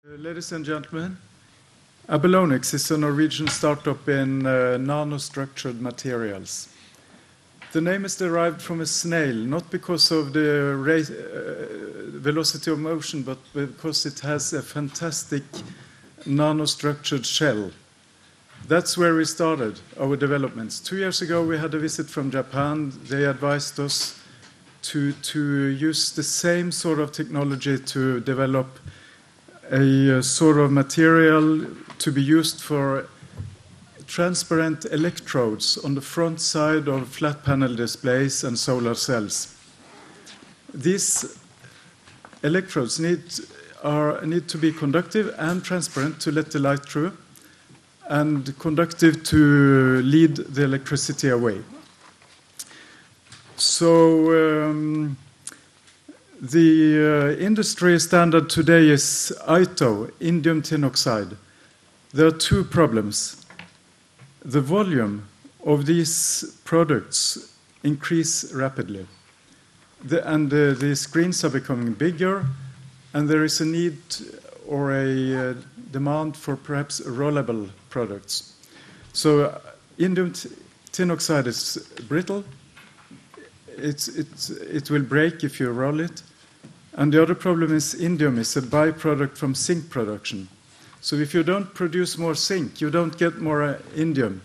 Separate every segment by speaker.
Speaker 1: Ladies and gentlemen, Abalonyx is a Norwegian startup in nanostructured materials. The name is derived from a snail, not because of the velocity of motion, but because it has a fantastic nanostructured shell. That's where we started our developments. 2 years ago, we had a visit from Japan. They advised us to use the same sort of technology to develop a sort of material to be used for transparent electrodes on the front side of flat panel displays and solar cells. These electrodes need to be conductive and transparent to let the light through, and conductive to lead the electricity away. So the industry standard today is ITO, indium tin oxide. There are two problems. The volume of these products increase rapidly. The screens are becoming bigger, and there is a need or a demand for perhaps rollable products. So indium tin oxide is brittle. It will break if you roll it. And the other problem is indium is a byproduct from zinc production. So if you don't produce more zinc, you don't get more indium.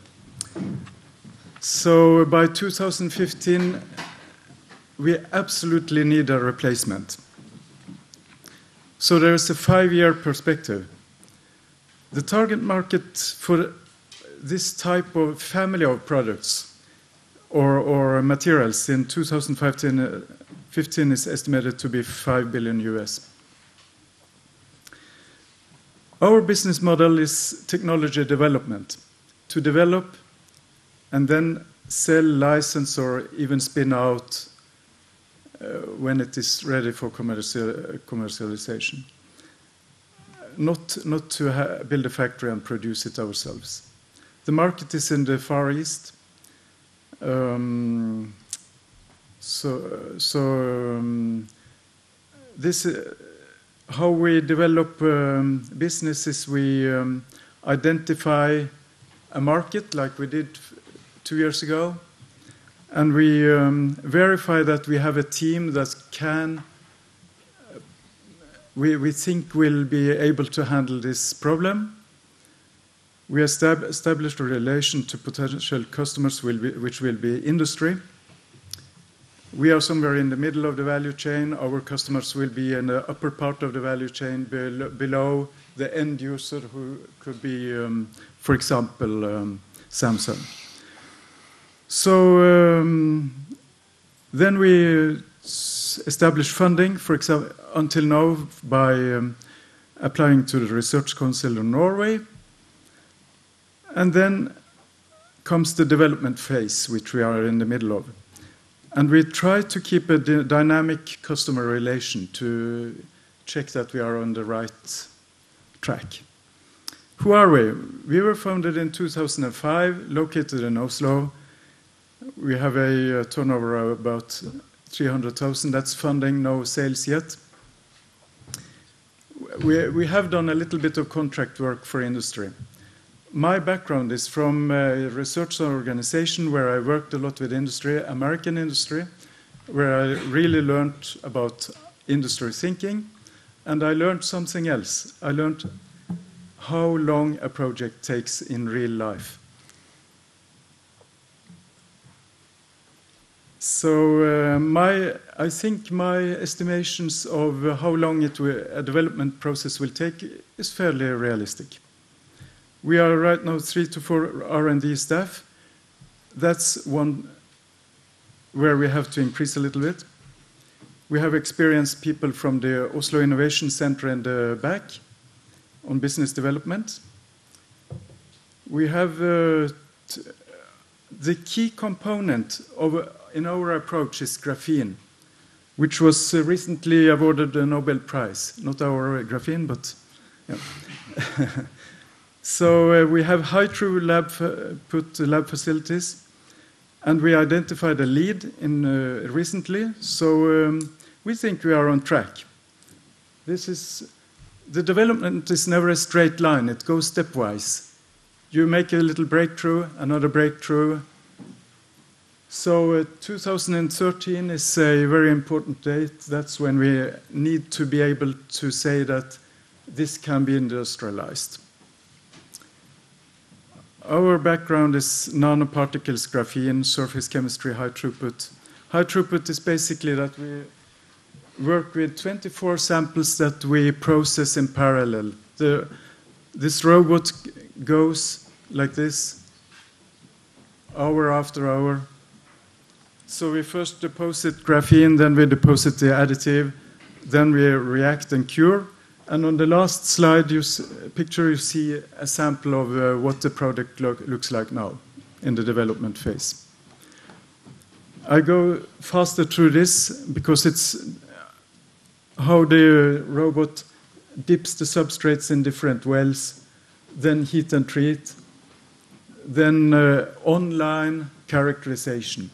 Speaker 1: So by 2015, we absolutely need a replacement. So there is a 5-year perspective. The target market for this type of family of products or materials in 2015 is estimated to be $5 billion US. Our business model is technology development, to develop and then sell, license, or even spin out when it is ready for commercialization. Not to build a factory and produce it ourselves. The market is in the Far East. This how we develop businesses. We identify a market like we did 2 years ago, and we verify that we have a team that we think will be able to handle this problem. We established a relation to potential customers which will be industry. We are somewhere in the middle of the value chain. Our customers will be in the upper part of the value chain below the end user, who could be, for example, Samsung. So then we established funding, for example, until now by applying to the Research Council of Norway. And then comes the development phase, which we are in the middle of. And we try to keep a dynamic customer relation to check that we are on the right track. Who are we? We were founded in 2005, located in Oslo. We have a turnover of about 300,000. That's funding, no sales yet. We have done a little bit of contract work for industry. My background is from a research organization where I worked a lot with industry, American industry, where I really learned about industry thinking, and I learned something else. I learned how long a project takes in real life. So I think my estimations of how long a development process will take is fairly realistic. We are right now 3 to 4 R&D staff. That's one where we have to increase a little bit. We have experienced people from the Oslo Innovation Center in the back on business development. We have the key component in our approach is graphene, which was recently awarded a Nobel Prize. Not our graphene, but yeah. So we have high-through lab facilities, and we identified a lead recently. So we think we are on track. This is the development is never a straight line. It goes stepwise. You make a little breakthrough, another breakthrough. So 2013 is a very important date. That's when we need to be able to say that this can be industrialized. Our background is nanoparticles, graphene, surface chemistry, high throughput. High throughput is basically that we work with 24 samples that we process in parallel. This robot goes like this, hour after hour. So we first deposit graphene, then we deposit the additive, then we react and cure. And on the last slide, picture, you see a sample of what the product looks like now in the development phase. I go faster through this because it's how the robot dips the substrates in different wells, then heat and treat, then online characterization.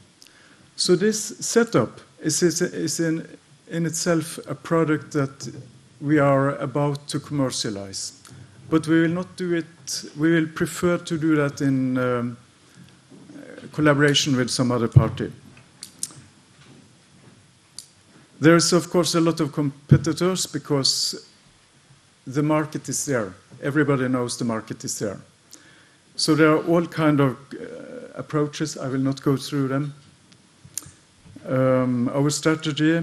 Speaker 1: So this setup is in itself a product that we are about to commercialize. But we will not do it, we will prefer to do that in collaboration with some other party. There's, of course, a lot of competitors because the market is there. Everybody knows the market is there. So there are all kinds of approaches. I will not go through them. Our strategy,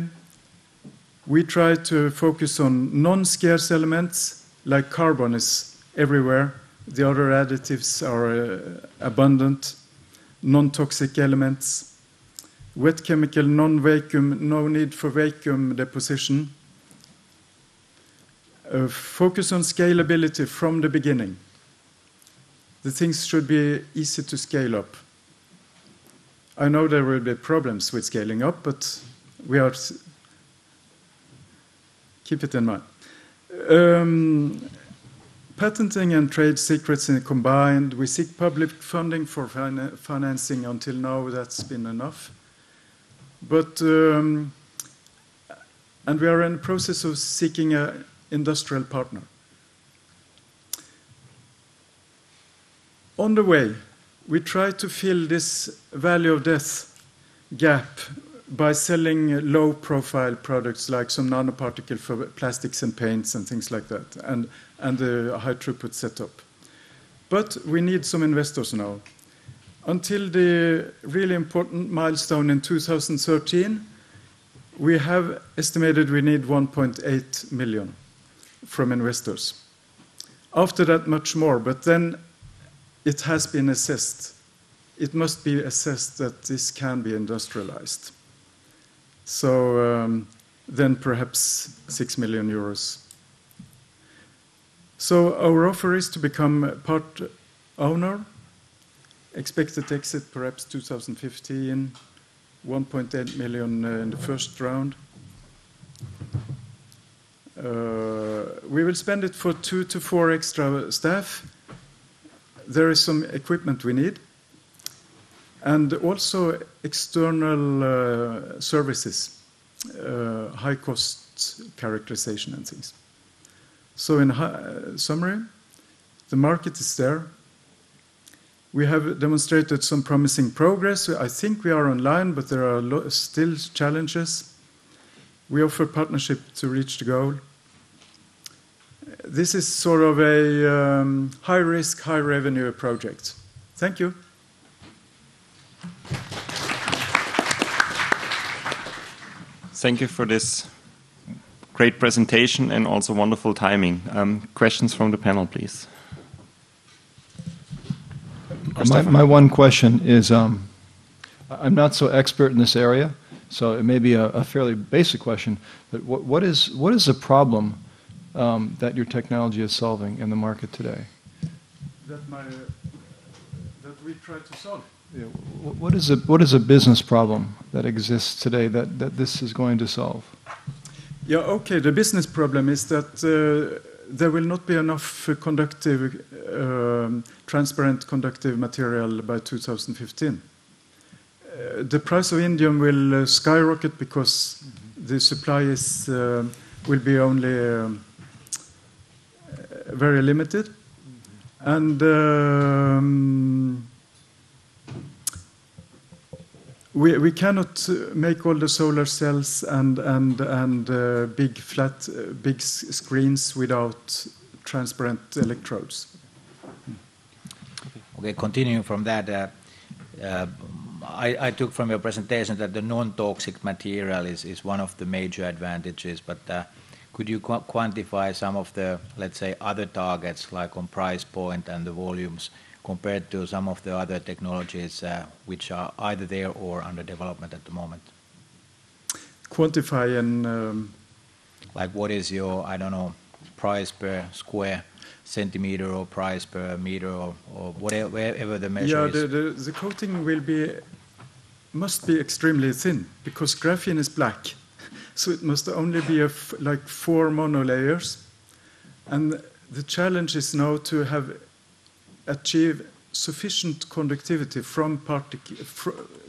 Speaker 1: we try to focus on non-scarce elements, like carbon is everywhere. The other additives are abundant. Non-toxic elements. Wet chemical, non-vacuum, no need for vacuum deposition. Focus on scalability from the beginning. The things should be easy to scale up. I know there will be problems with scaling up, but we are keep it in mind. Patenting and trade secrets combined. We seek public funding for financing. Until now, that's been enough. But and we are in the process of seeking an industrial partner. On the way, we try to fill this value of death gap by selling low-profile products like some nanoparticle for plastics and paints and things like that, and the high-throughput setup. But we need some investors now. Until the really important milestone in 2013, we have estimated we need 1.8 million from investors. After that, much more, but then it has been assessed. It must be assessed that this can be industrialized. So then perhaps 6 million euros. So our offer is to become part owner. Expected exit perhaps 2015, 1.8 million in the first round. We will spend it for 2 to 4 extra staff. There is some equipment we need. And also external services, high-cost characterization and things. So in summary, the market is there. We have demonstrated some promising progress. I think we are online, but there are still challenges. We offer partnership to reach the goal. This is sort of a high-risk, high-revenue project. Thank you.
Speaker 2: Thank you for this great presentation and also wonderful timing. Questions from the panel, please.
Speaker 3: My one question is, I'm not so expert in this area, so it may be a fairly basic question, but what is the problem that your technology is solving in the market today?
Speaker 1: That we try to solve.
Speaker 3: Yeah, what is a business problem that exists today that this is going to solve?
Speaker 1: Yeah, okay. The business problem is that there will not be enough conductive, transparent conductive material by 2015. The price of indium will skyrocket because the supply is will be only very limited. And we cannot make all the solar cells and big flat big screens without transparent electrodes.
Speaker 4: Okay, continuing from that, I took from your presentation that the non-toxic material is one of the major advantages, but could you quantify some of the, let's say, other targets, like on price point and the volumes, compared to some of the other technologies which are either there or under development at the moment?
Speaker 1: Quantify and...
Speaker 4: like what is your, I don't know, price per square centimeter or price per meter or whatever the measure is?
Speaker 1: Yeah, the coating must be extremely thin, because graphene is black. So it must only be like 4 monolayers. And the challenge is now to achieve sufficient conductivity from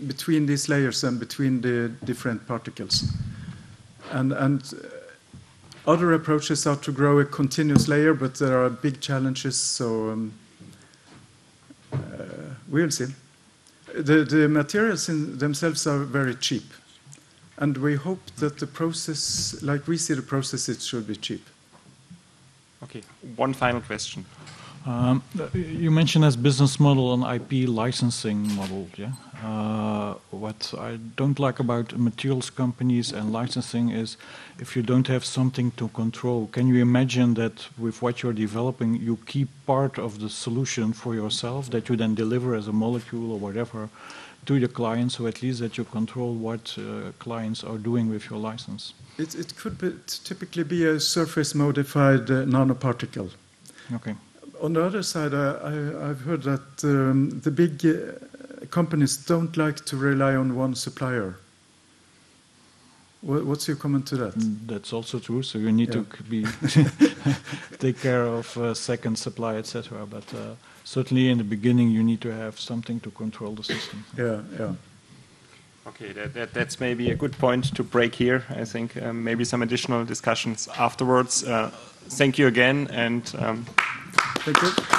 Speaker 1: between these layers and between the different particles. And other approaches are to grow a continuous layer, but there are big challenges, so we'll see. The materials in themselves are very cheap. And we hope that the process, like we see the process, it should be cheap.
Speaker 2: Okay, one final question.
Speaker 5: You mentioned as business model an IP licensing model, yeah? What I don't like about materials companies and licensing is if you don't have something to control. Can you imagine that with what you're developing, you keep part of the solution for yourself that you then deliver as a molecule or whatever to the client, so at least that you control what clients are doing with your license?
Speaker 1: It could typically be a surface-modified nanoparticle.
Speaker 5: Okay.
Speaker 1: On the other side, I've heard that the big companies don't like to rely on one supplier. What's your comment to that?
Speaker 5: That's also true. So you need to take care of second supply, etc. But certainly in the beginning, you need to have something to control the system.
Speaker 1: Yeah.
Speaker 2: Okay, that's maybe a good point to break here. I think maybe some additional discussions afterwards. Thank you again, and
Speaker 1: thank you.